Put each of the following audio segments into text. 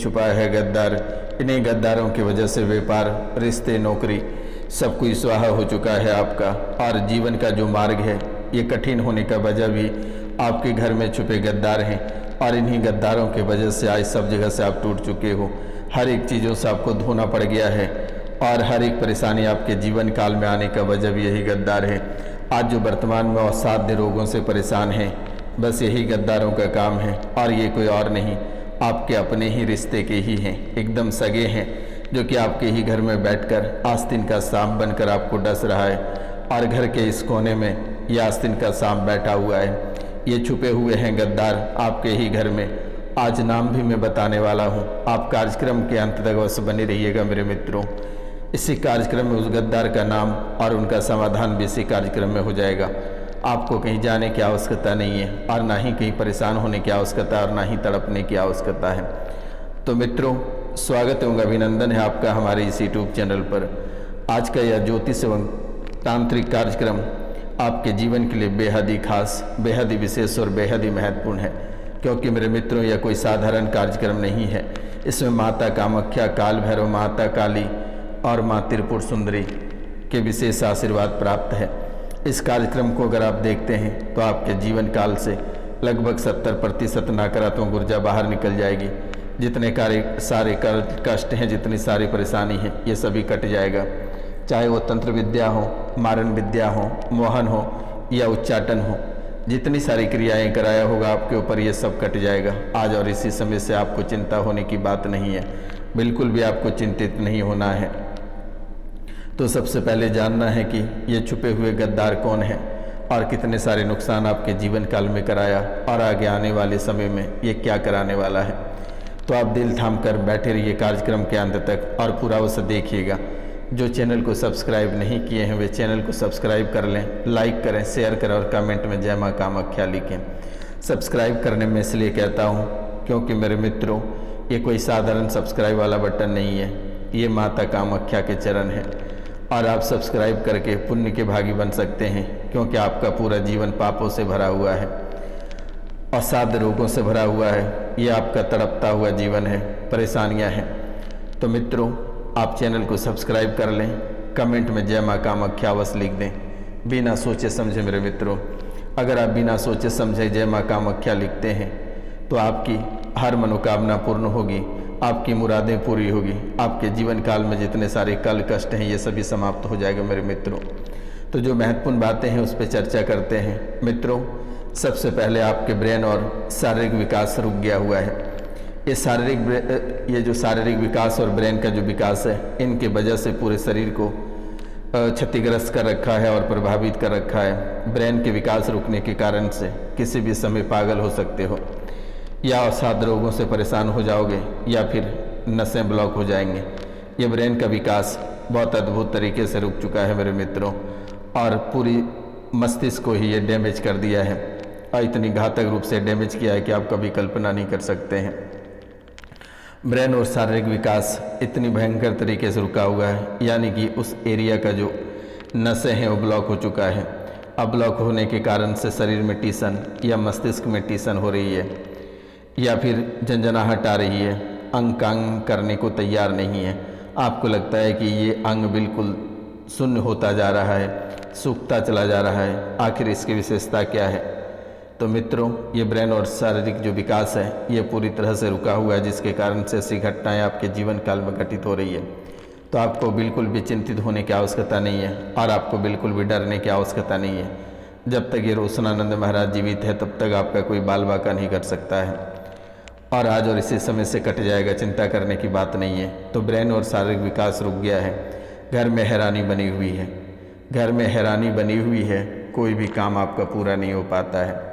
छुपा है गद्दार। इन्हीं गद्दारों की वजह से व्यापार, रिश्ते, नौकरी सब कुछ स्वाहा हो चुका है आपका। और जीवन का जो मार्ग है ये कठिन होने का वजह भी आपके घर में छुपे गद्दार हैं। और इन्हीं गद्दारों की वजह से आज सब जगह से आप टूट चुके हो। हर एक चीज़ों से आपको धोना पड़ गया है और हर एक परेशानी आपके जीवन काल में आने का वजह भी यही गद्दार है। आज जो वर्तमान में असाध्य रोगों से परेशान हैं, बस यही गद्दारों का काम है। और ये कोई और नहीं, आपके अपने ही रिश्ते के ही हैं, एकदम सगे हैं, जो कि आपके ही घर में बैठकर आस्तीन का सांप बनकर आपको डस रहा है। और घर के इस कोने में यह आस्तीन का सांप बैठा हुआ है। ये छुपे हुए हैं गद्दार आपके ही घर में। आज नाम भी मैं बताने वाला हूँ, आप कार्यक्रम के अंत तक अवश्य बने रहिएगा मेरे मित्रों। इसी कार्यक्रम में उस गद्दार का नाम और उनका समाधान भी इसी कार्यक्रम में हो जाएगा। आपको कहीं जाने की आवश्यकता नहीं है और ना ही कहीं परेशान होने की आवश्यकता और ना ही तड़पने की आवश्यकता है। तो मित्रों, स्वागत एवं अभिनंदन है आपका हमारे इस यूट्यूब चैनल पर। आज का यह ज्योतिष एवं तांत्रिक कार्यक्रम आपके जीवन के लिए बेहद ही खास, बेहद ही विशेष और बेहद ही महत्वपूर्ण है, क्योंकि मेरे मित्रों यह कोई साधारण कार्यक्रम नहीं है। इसमें माता कामाख्या, काल भैरव, माता काली और माँ त्रिपुर सुंदरी के विशेष आशीर्वाद प्राप्त है। इस कार्यक्रम को अगर आप देखते हैं तो आपके जीवन काल से लगभग 70% नकारात्मक ऊर्जा बाहर निकल जाएगी। जितने सारे कष्ट हैं, जितनी सारी परेशानी है, ये सभी कट जाएगा। चाहे वो तंत्र विद्या हो, मारण विद्या हो, मोहन हो या उच्चाटन हो, जितनी सारी क्रियाएं कराया होगा आपके ऊपर, ये सब कट जाएगा आज। और इसी समय से आपको चिंता होने की बात नहीं है, बिल्कुल भी आपको चिंतित नहीं होना है। तो सबसे पहले जानना है कि ये छुपे हुए गद्दार कौन है और कितने सारे नुकसान आपके जीवन काल में कराया और आगे आने वाले समय में ये क्या कराने वाला है। तो आप दिल थाम कर बैठे रहिए कार्यक्रम के अंत तक और पूरा उसे देखिएगा। जो चैनल को सब्सक्राइब नहीं किए हैं वे चैनल को सब्सक्राइब कर लें, लाइक करें, शेयर करें और कमेंट में जय माँ कामाख्या लिखें। सब्सक्राइब करने में इसलिए कहता हूँ क्योंकि मेरे मित्रों, ये कोई साधारण सब्सक्राइब वाला बटन नहीं है, ये माता कामाख्या के चरण है। और आप सब्सक्राइब करके पुण्य के भागी बन सकते हैं, क्योंकि आपका पूरा जीवन पापों से भरा हुआ है, असाध्य रोगों से भरा हुआ है। ये आपका तड़पता हुआ जीवन है, परेशानियां हैं। तो मित्रों, आप चैनल को सब्सक्राइब कर लें, कमेंट में जय माँ कामाख्या अवश्य लिख दें, बिना सोचे समझे मेरे मित्रों। अगर आप बिना सोचे समझे जय माँ कामाख्या लिखते हैं तो आपकी हर मनोकामना पूर्ण होगी, आपकी मुरादें पूरी होगी, आपके जीवन काल में जितने सारे कल कष्ट हैं ये सभी समाप्त हो जाएगा मेरे मित्रों। तो जो महत्वपूर्ण बातें हैं उस पर चर्चा करते हैं मित्रों। सबसे पहले आपके ब्रेन और शारीरिक विकास रुक गया हुआ है। ये जो शारीरिक विकास और ब्रेन का जो विकास है, इनके वजह से पूरे शरीर को क्षतिग्रस्त कर रखा है और प्रभावित कर रखा है। ब्रेन के विकास रुकने के कारण से किसी भी समय पागल हो सकते हो, या अवसाद रोगों से परेशान हो जाओगे, या फिर नसें ब्लॉक हो जाएंगे। ये ब्रेन का विकास बहुत अद्भुत तरीके से रुक चुका है मेरे मित्रों, और पूरी मस्तिष्क को ही ये डैमेज कर दिया है और इतनी घातक रूप से डैमेज किया है कि आप कभी कल्पना नहीं कर सकते हैं। ब्रेन और शारीरिक विकास इतनी भयंकर तरीके से रुका हुआ है, यानी कि उस एरिया का जो नसें हैं वो ब्लॉक हो चुका है। अब ब्लॉक होने के कारण से शरीर में टीसन या मस्तिष्क में टीसन हो रही है, या फिर झंझनाहट आ रही है, अंग काम करने को तैयार नहीं है। आपको लगता है कि ये अंग बिल्कुल शून्य होता जा रहा है, सूखता चला जा रहा है। आखिर इसकी विशेषता क्या है? तो मित्रों, ये ब्रेन और शारीरिक जो विकास है ये पूरी तरह से रुका हुआ है, जिसके कारण से ऐसी घटनाएं आपके जीवन काल में घटित हो रही है। तो आपको बिल्कुल भी चिंतित होने की आवश्यकता नहीं है और आपको बिल्कुल भी डरने की आवश्यकता नहीं है। जब तक ये रोशनानंद महाराज जीवित है तब तक आपका कोई बाल बाका नहीं कर सकता है, और आज और इसी समय से कट जाएगा, चिंता करने की बात नहीं है। तो ब्रेन और शारीरिक विकास रुक गया है, घर में हैरानी बनी हुई है, घर में हैरानी बनी हुई है, कोई भी काम आपका पूरा नहीं हो पाता है,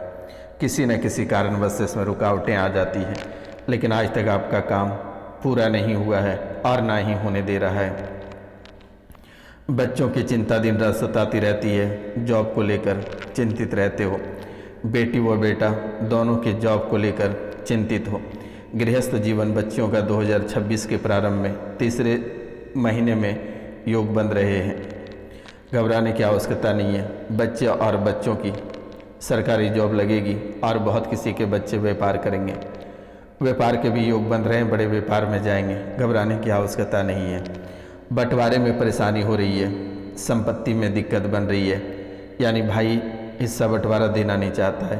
किसी न किसी कारणवश इसमें रुकावटें आ जाती हैं, लेकिन आज तक आपका काम पूरा नहीं हुआ है और ना ही होने दे रहा है। बच्चों की चिंता दिन रात सताती रहती है, जॉब को लेकर चिंतित रहते हो, बेटी व बेटा दोनों के जॉब को लेकर चिंतित हो। गृहस्थ जीवन बच्चियों का 2026 के प्रारंभ में तीसरे महीने में योग बन रहे हैं। घबराने की आवश्यकता नहीं है। बच्चे और बच्चों की सरकारी जॉब लगेगी और बहुत किसी के बच्चे व्यापार करेंगे। व्यापार के भी योग बन रहे हैं, बड़े व्यापार में जाएंगे, घबराने की आवश्यकता नहीं है। बंटवारे में परेशानी हो रही है, संपत्ति में दिक्कत बन रही है, यानी भाई हिस्सा बंटवारा देना नहीं चाहता है,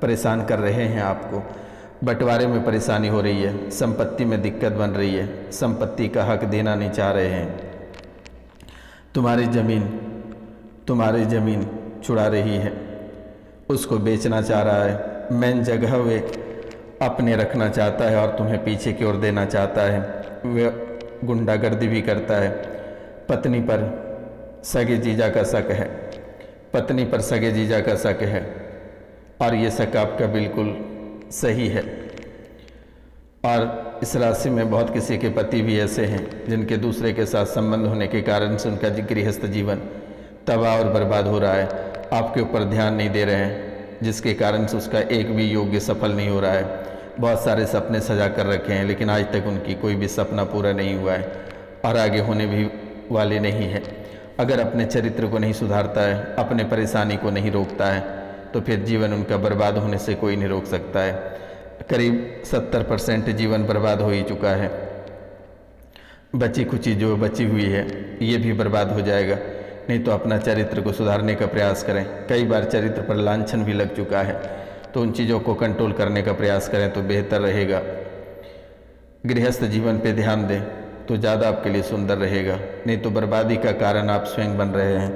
परेशान कर रहे हैं आपको। बंटवारे में परेशानी हो रही है, संपत्ति में दिक्कत बन रही है, संपत्ति का हक देना नहीं चाह रहे हैं। तुम्हारी ज़मीन छुड़ा रही है, उसको बेचना चाह रहा है, मेन जगह वे अपने रखना चाहता है और तुम्हें पीछे की ओर देना चाहता है। वे गुंडागर्दी भी करता है। पत्नी पर सगे जीजा का शक है, पत्नी पर सगे जीजा का शक है, और ये शक आपका बिल्कुल सही है। और इस राशि में बहुत किसी के पति भी ऐसे हैं जिनके दूसरे के साथ संबंध होने के कारण से उनका गृहस्थ जीवन तबाह और बर्बाद हो रहा है, आपके ऊपर ध्यान नहीं दे रहे हैं, जिसके कारण से उसका एक भी योग्य सफल नहीं हो रहा है। बहुत सारे सपने सजा कर रखे हैं, लेकिन आज तक उनकी कोई भी सपना पूरा नहीं हुआ है और आगे होने भी वाले नहीं है। अगर अपने चरित्र को नहीं सुधारता है, अपने परेशानी को नहीं रोकता है, तो फिर जीवन उनका बर्बाद होने से कोई नहीं रोक सकता है। करीब 70% जीवन बर्बाद हो ही चुका है। बची खुची जो बची हुई है ये भी बर्बाद हो जाएगा। नहीं तो अपना चरित्र को सुधारने का प्रयास करें। कई बार चरित्र पर लांछन भी लग चुका है, तो उन चीज़ों को कंट्रोल करने का प्रयास करें तो बेहतर रहेगा। गृहस्थ जीवन पे ध्यान दें तो ज़्यादा आपके लिए सुंदर रहेगा, नहीं तो बर्बादी का कारण आप स्वयं बन रहे हैं।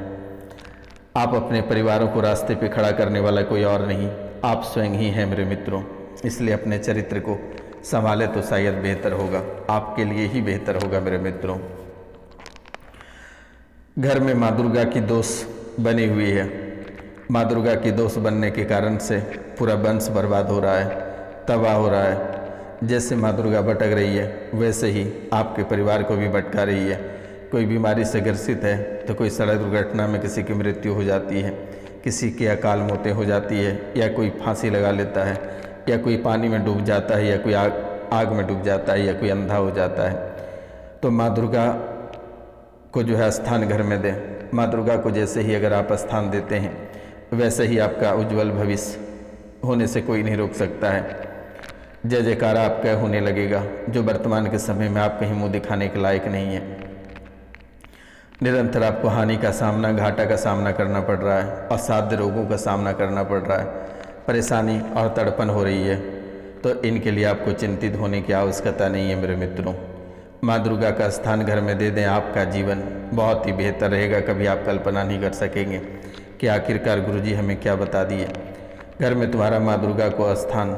आप अपने परिवारों को रास्ते पे खड़ा करने वाला कोई और नहीं, आप स्वयं ही हैं मेरे मित्रों। इसलिए अपने चरित्र को संभाले तो शायद बेहतर होगा, आपके लिए ही बेहतर होगा मेरे मित्रों। घर में माँ दुर्गा की दोष बनी हुई है। माँ दुर्गा की दोष बनने के कारण से पूरा वंश बर्बाद हो रहा है, तबाह हो रहा है। जैसे माँ दुर्गा भटक रही है, वैसे ही आपके परिवार को भी भटका रही है। कोई बीमारी से ग्रसित है तो कोई सड़क दुर्घटना में किसी की मृत्यु हो जाती है, किसी की अकाल मौतें हो जाती है, या कोई फांसी लगा लेता है, या कोई पानी में डूब जाता है, या कोई आग में डूब जाता है, या कोई अंधा हो जाता है। तो माँ दुर्गा को जो है स्थान घर में दें। माँ दुर्गा को जैसे ही अगर आप स्थान देते हैं, वैसे ही आपका उज्जवल भविष्य होने से कोई नहीं रोक सकता है। जय जयकार आपका होने लगेगा, जो वर्तमान के समय में आप कहीं मुँह दिखाने के लायक नहीं है। निरंतर आपको हानि का सामना, घाटा का सामना करना पड़ रहा है, असाध्य रोगों का सामना करना पड़ रहा है, परेशानी और तड़पन हो रही है। तो इनके लिए आपको चिंतित होने की आवश्यकता नहीं है मेरे मित्रों। माँ दुर्गा का स्थान घर में दे दें, आपका जीवन बहुत ही बेहतर रहेगा। कभी आप कल्पना नहीं कर सकेंगे कि आखिरकार गुरुजी हमें क्या बता दिए। घर में तुम्हारा माँ दुर्गा को स्थान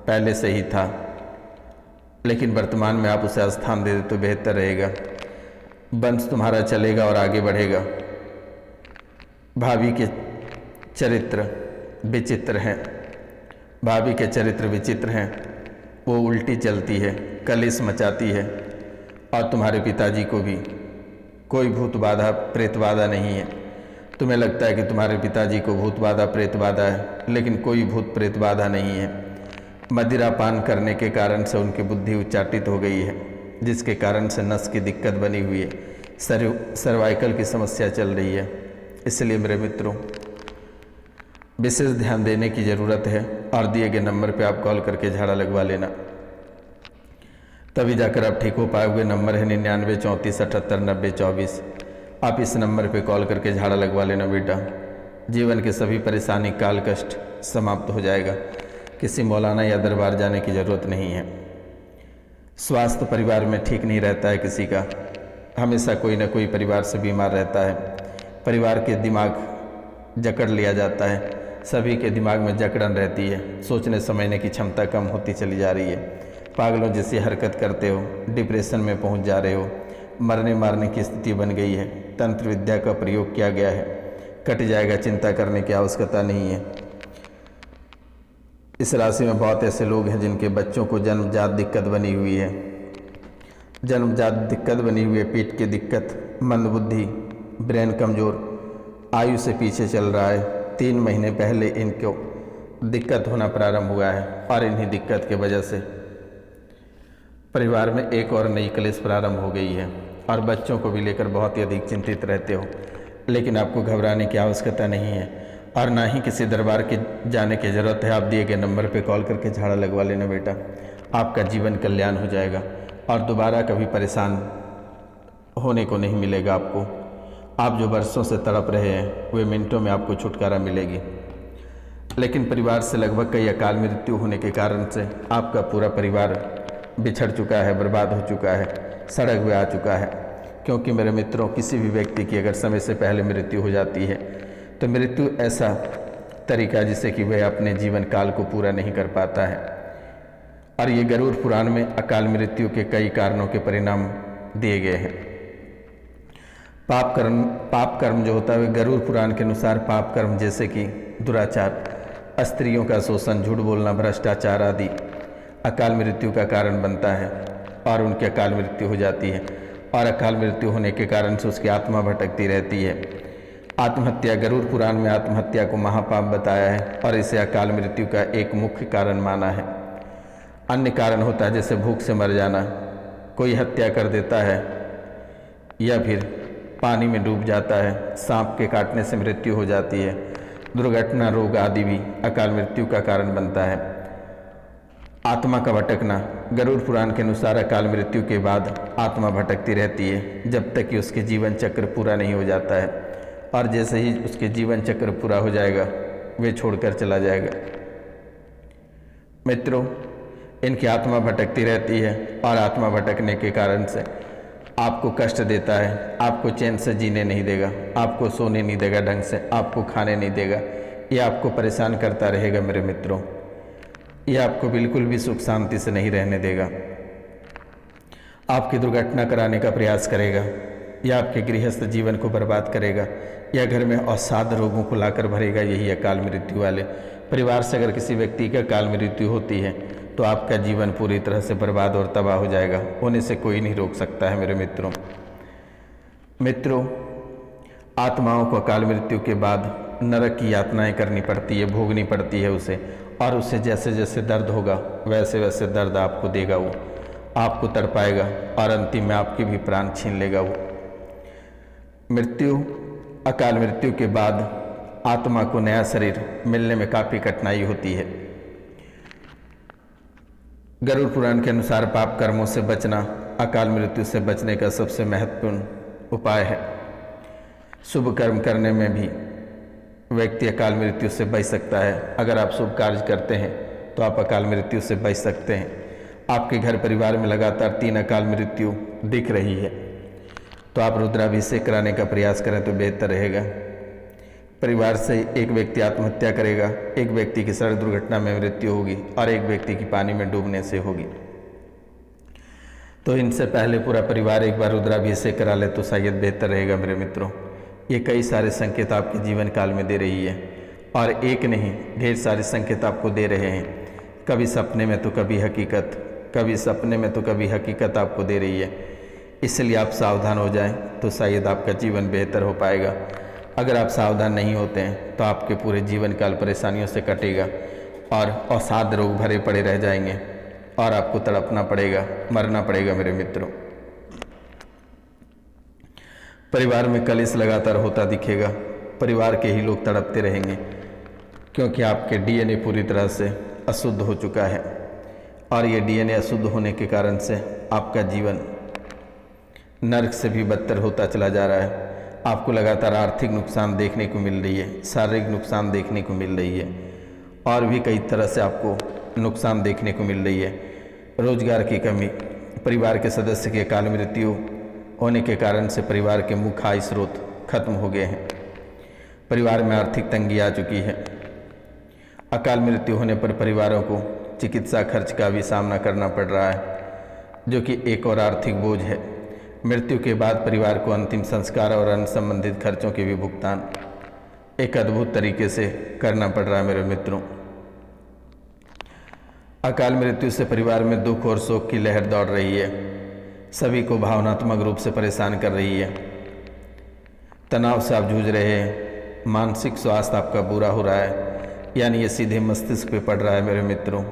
पहले से ही था, लेकिन वर्तमान में आप उसे स्थान दे दें तो बेहतर रहेगा। वंश तुम्हारा चलेगा और आगे बढ़ेगा। भाभी के चरित्र विचित्र हैं, भाभी के चरित्र विचित्र हैं। वो उल्टी चलती है, कलेश मचाती है, और तुम्हारे पिताजी को भी कोई भूत बाधा प्रेत बाधा नहीं है। तुम्हें लगता है कि तुम्हारे पिताजी को भूत बाधा प्रेत बाधा है, लेकिन कोई भूत प्रेत बाधा नहीं है। मदिरा पान करने के कारण से उनकी बुद्धि उच्चाटित हो गई है, जिसके कारण से नस की दिक्कत बनी हुई है, सर्वाइकल की समस्या चल रही है। इसलिए मेरे मित्रों विशेष ध्यान देने की ज़रूरत है, और दिए गए नंबर पे आप कॉल करके झाड़ा लगवा लेना, तभी जाकर आप ठीक हो पाओगे। नंबर है 99 34 78 90 24। आप इस नंबर पे कॉल करके झाड़ा लगवा लेना बेटा। जीवन के सभी परेशानी काल कष्ट समाप्त हो जाएगा। किसी मौलाना या दरबार जाने की ज़रूरत नहीं है। स्वास्थ्य परिवार में ठीक नहीं रहता है किसी का, हमेशा कोई ना कोई परिवार से बीमार रहता है। परिवार के दिमाग जकड़ लिया जाता है, सभी के दिमाग में जकड़न रहती है, सोचने समझने की क्षमता कम होती चली जा रही है। पागलों जैसी हरकत करते हो, डिप्रेशन में पहुंच जा रहे हो, मरने मारने की स्थिति बन गई है। तंत्र विद्या का प्रयोग किया गया है, कट जाएगा, चिंता करने की आवश्यकता नहीं है। इस राशि में बहुत ऐसे लोग हैं जिनके बच्चों को जन्मजात दिक्कत बनी हुई है, जन्मजात दिक्कत बनी हुई है, पेट की दिक्कत, मंदबुद्धि, ब्रेन कमज़ोर, आयु से पीछे चल रहा है। 3 महीने पहले इनको दिक्कत होना प्रारंभ हुआ है, और इन्हीं दिक्कत के वजह से परिवार में एक और नई क्लेश प्रारंभ हो गई है, और बच्चों को भी लेकर बहुत ही अधिक चिंतित रहते हो। लेकिन आपको घबराने की आवश्यकता नहीं है, और ना ही किसी दरबार के जाने की ज़रूरत है। आप दिए गए नंबर पे कॉल करके झाड़ा लगवा लेना बेटा। आपका जीवन कल्याण हो जाएगा और दोबारा कभी परेशान होने को नहीं मिलेगा आपको। आप जो वर्षों से तड़प रहे हैं वे मिनटों में आपको छुटकारा मिलेगी। लेकिन परिवार से लगभग कई अकाल मृत्यु होने के कारण से आपका पूरा परिवार बिछड़ चुका है, बर्बाद हो चुका है, सड़क पे आ चुका है। क्योंकि मेरे मित्रों, किसी भी व्यक्ति की अगर समय से पहले मृत्यु हो जाती है तो मृत्यु ऐसा तरीका जिससे कि वह अपने जीवन काल को पूरा नहीं कर पाता है। और ये गरुड़ पुराण में अकाल मृत्यु के कई कारणों के परिणाम दिए गए हैं। पाप कर्म जो होता है वह गरुड़ पुराण के अनुसार पाप कर्म जैसे कि दुराचार, स्त्रियों का शोषण, झूठ बोलना, भ्रष्टाचार आदि अकाल मृत्यु का कारण बनता है और उनकी अकाल मृत्यु हो जाती है। और अकाल मृत्यु होने के कारण से उसकी आत्मा भटकती रहती है। आत्महत्या, गरुड़ पुराण में आत्महत्या को महापाप बताया है और इसे अकाल मृत्यु का एक मुख्य कारण माना है। अन्य कारण होता है जैसे भूख से मर जाना, कोई हत्या कर देता है या फिर पानी में डूब जाता है, सांप के काटने से मृत्यु हो जाती है, दुर्घटना, रोग आदि भी अकाल मृत्यु का कारण बनता है। आत्मा का भटकना, गरुड़ पुराण के अनुसार अकाल मृत्यु के बाद आत्मा भटकती रहती है जब तक कि उसके जीवन चक्र पूरा नहीं हो जाता है। और जैसे ही उसके जीवन चक्र पूरा हो जाएगा वे छोड़कर चला जाएगा। मित्रों, इनकी आत्मा भटकती रहती है और आत्मा भटकने के कारण से आपको कष्ट देता है, आपको चैन से जीने नहीं देगा, आपको सोने नहीं देगा ढंग से, आपको खाने नहीं देगा, ये आपको परेशान करता रहेगा मेरे मित्रों। ये आपको बिल्कुल भी सुख शांति से नहीं रहने देगा। आपकी दुर्घटना कराने का प्रयास करेगा या आपके गृहस्थ जीवन को बर्बाद करेगा या घर में असाध्य रोगों को लाकर भरेगा। यही अकाल मृत्यु वाले परिवार से अगर किसी व्यक्ति का अकाल मृत्यु होती है तो आपका जीवन पूरी तरह से बर्बाद और तबाह हो जाएगा। होने से कोई नहीं रोक सकता है मेरे मित्रों, आत्माओं को अकाल मृत्यु के बाद नरक की यातनाएं करनी पड़ती है, भोगनी पड़ती है उसे। और उससे जैसे जैसे दर्द होगा वैसे वैसे दर्द आपको देगा, वो आपको तड़पाएगा और अंतिम में आपके भी प्राण छीन लेगा वो। अकाल मृत्यु के बाद आत्मा को नया शरीर मिलने में काफ़ी कठिनाई होती है। गरुड़ पुराण के अनुसार पाप कर्मों से बचना अकाल मृत्यु से बचने का सबसे महत्वपूर्ण उपाय है। शुभ कर्म करने में भी व्यक्ति अकाल मृत्यु से बच सकता है। अगर आप शुभ कार्य करते हैं तो आप अकाल मृत्यु से बच सकते हैं। आपके घर परिवार में लगातार 3 अकाल मृत्यु दिख रही है तो आप रुद्राभिषेक कराने का प्रयास करें तो बेहतर रहेगा। परिवार से एक व्यक्ति आत्महत्या करेगा, एक व्यक्ति की सड़क दुर्घटना में मृत्यु होगी और एक व्यक्ति की पानी में डूबने से होगी। तो इनसे पहले पूरा परिवार एक बार रुद्राभिषेक करा ले तो शायद बेहतर रहेगा मेरे मित्रों। ये कई सारे संकेत आपके जीवन काल में दे रही है और एक नहीं ढेर सारे संकेत आपको दे रहे हैं। कभी सपने में तो कभी हकीकत, कभी सपने में तो कभी हकीकत आपको दे रही है। इसलिए आप सावधान हो जाएं तो शायद आपका जीवन बेहतर हो पाएगा। अगर आप सावधान नहीं होते हैं तो आपके पूरे जीवन काल परेशानियों से कटेगा और असाध्य रोग भरे पड़े रह जाएंगे और आपको तड़पना पड़ेगा, मरना पड़ेगा मेरे मित्रों। परिवार में कलेश लगातार होता दिखेगा, परिवार के ही लोग तड़पते रहेंगे क्योंकि आपके डीएनए पूरी तरह से अशुद्ध हो चुका है और ये डीएनए अशुद्ध होने के कारण से आपका जीवन नरक से भी बदतर होता चला जा रहा है। आपको लगातार आर्थिक नुकसान देखने को मिल रही है, शारीरिक नुकसान देखने को मिल रही है और भी कई तरह से आपको नुकसान देखने को मिल रही है। रोजगार की कमी, परिवार के सदस्य की अकाल मृत्यु होने के कारण से परिवार के मुख्य आय स्रोत खत्म हो गए हैं। परिवार में आर्थिक तंगी आ चुकी है। अकाल मृत्यु होने पर परिवारों को चिकित्सा खर्च का भी सामना करना पड़ रहा है जो कि एक और आर्थिक बोझ है। मृत्यु के बाद परिवार को अंतिम संस्कार और अन्य संबंधित खर्चों के भी भुगतान एक अद्भुत तरीके से करना पड़ रहा है मेरे मित्रों। अकाल मृत्यु से परिवार में दुख और शोक की लहर दौड़ रही है, सभी को भावनात्मक रूप से परेशान कर रही है। तनाव से आप जूझ रहे हैं, मानसिक स्वास्थ्य आपका बुरा हो रहा है, यानी ये सीधे मस्तिष्क पे पड़ रहा है मेरे मित्रों।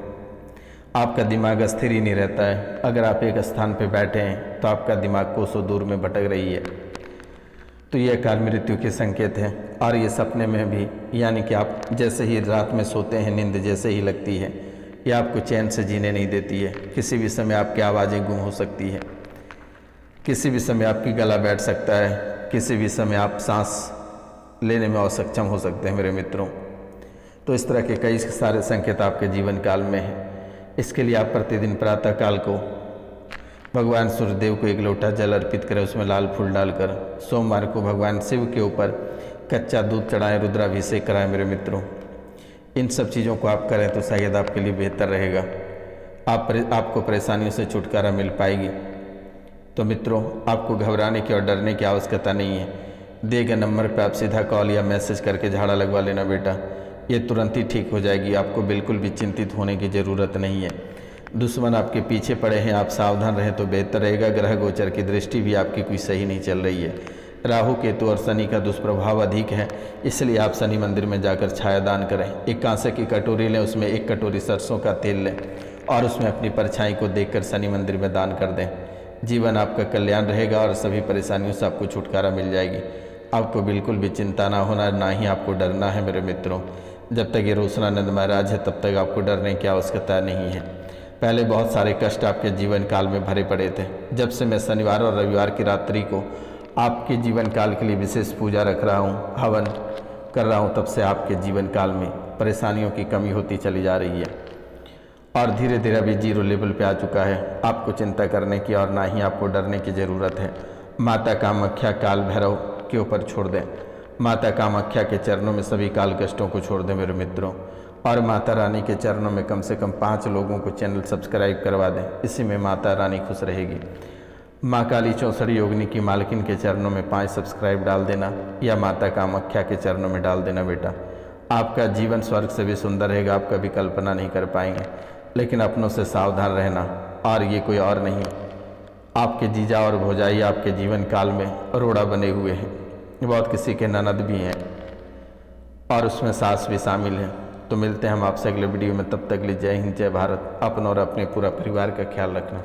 आपका दिमाग अस्थिर ही नहीं रहता है। अगर आप एक स्थान पर बैठे हैं तो आपका दिमाग कोसों दूर में भटक रही है। तो ये अकाल मृत्यु के संकेत हैं। और ये सपने में भी, यानी कि आप जैसे ही रात में सोते हैं नींद जैसे ही लगती है ये आपको चैन से जीने नहीं देती है। किसी भी समय आपकी आवाज़ें गुम हो सकती है, किसी भी समय आपकी गला बैठ सकता है, किसी भी समय आप सांस लेने में असक्षम हो सकते हैं मेरे मित्रों। तो इस तरह के कई सारे संकेत आपके जीवन काल में हैं। इसके लिए आप प्रतिदिन प्रातः काल को भगवान सूर्यदेव को एक लोटा जल अर्पित करें, उसमें लाल फूल डालकर। सोमवार को भगवान शिव के ऊपर कच्चा दूध चढ़ाएं, रुद्राभिषेक कराएं मेरे मित्रों। इन सब चीज़ों को आप करें तो शायद आपके लिए बेहतर रहेगा, आपको परेशानियों से छुटकारा मिल पाएगी। तो मित्रों, आपको घबराने की और डरने की आवश्यकता नहीं है। दिए गए नंबर पर आप सीधा कॉल या मैसेज करके झाड़ा लगवा लेना बेटा, ये तुरंत ही ठीक हो जाएगी। आपको बिल्कुल भी चिंतित होने की ज़रूरत नहीं है। दुश्मन आपके पीछे पड़े हैं, आप सावधान रहें तो बेहतर रहेगा। ग्रह गोचर की दृष्टि भी आपकी कोई सही नहीं चल रही है। राहु केतु और शनि का दुष्प्रभाव अधिक है, इसलिए आप शनि मंदिर में जाकर छाया दान करें। एक कांसे की कटोरी लें, उसमें 1 कटोरी सरसों का तेल लें और उसमें अपनी परछाई को देखकर शनि मंदिर में दान कर दें। जीवन आपका कल्याण रहेगा और सभी परेशानियों से आपको छुटकारा मिल जाएगी। आपको बिल्कुल भी चिंता ना होना, ना ही आपको डरना है मेरे मित्रों। जब तक ये रोशनानंद महाराज है तब तक आपको डरने की आवश्यकता नहीं है। पहले बहुत सारे कष्ट आपके जीवन काल में भरे पड़े थे। जब से मैं शनिवार और रविवार की रात्रि को आपके जीवन काल के लिए विशेष पूजा रख रहा हूँ, हवन कर रहा हूँ, तब से आपके जीवन काल में परेशानियों की कमी होती चली जा रही है और धीरे धीरे अभी 0 लेवल पे आ चुका है। आपको चिंता करने की और ना ही आपको डरने की ज़रूरत है। माता कामाख्या काल भैरव के ऊपर छोड़ दें। माता कामाख्या के चरणों में सभी काल कष्टों को छोड़ दें मेरे मित्रों, और माता रानी के चरणों में कम से कम 5 लोगों को चैनल सब्सक्राइब करवा दें। इसी में माता रानी खुश रहेगी। माँ काली चौसड़ी योगिनी की मालकिन के चरणों में 5 सब्सक्राइब डाल देना या माता कामाख्या के चरणों में डाल देना बेटा। आपका जीवन स्वर्ग से भी सुंदर रहेगा, आप कभी कल्पना नहीं कर पाएंगे। लेकिन अपनों से सावधान रहना, और ये कोई और नहीं, आपके जीजा और भौजाई आपके जीवन काल में रोड़ा बने हुए हैं। बहुत किसी के ननद भी हैं और उसमें सास भी शामिल हैं। तो मिलते हैं हम आपसे अगले वीडियो में, तब तक के लिए जय हिंद, जय भारत। अपना और अपने पूरा परिवार का ख्याल रखना।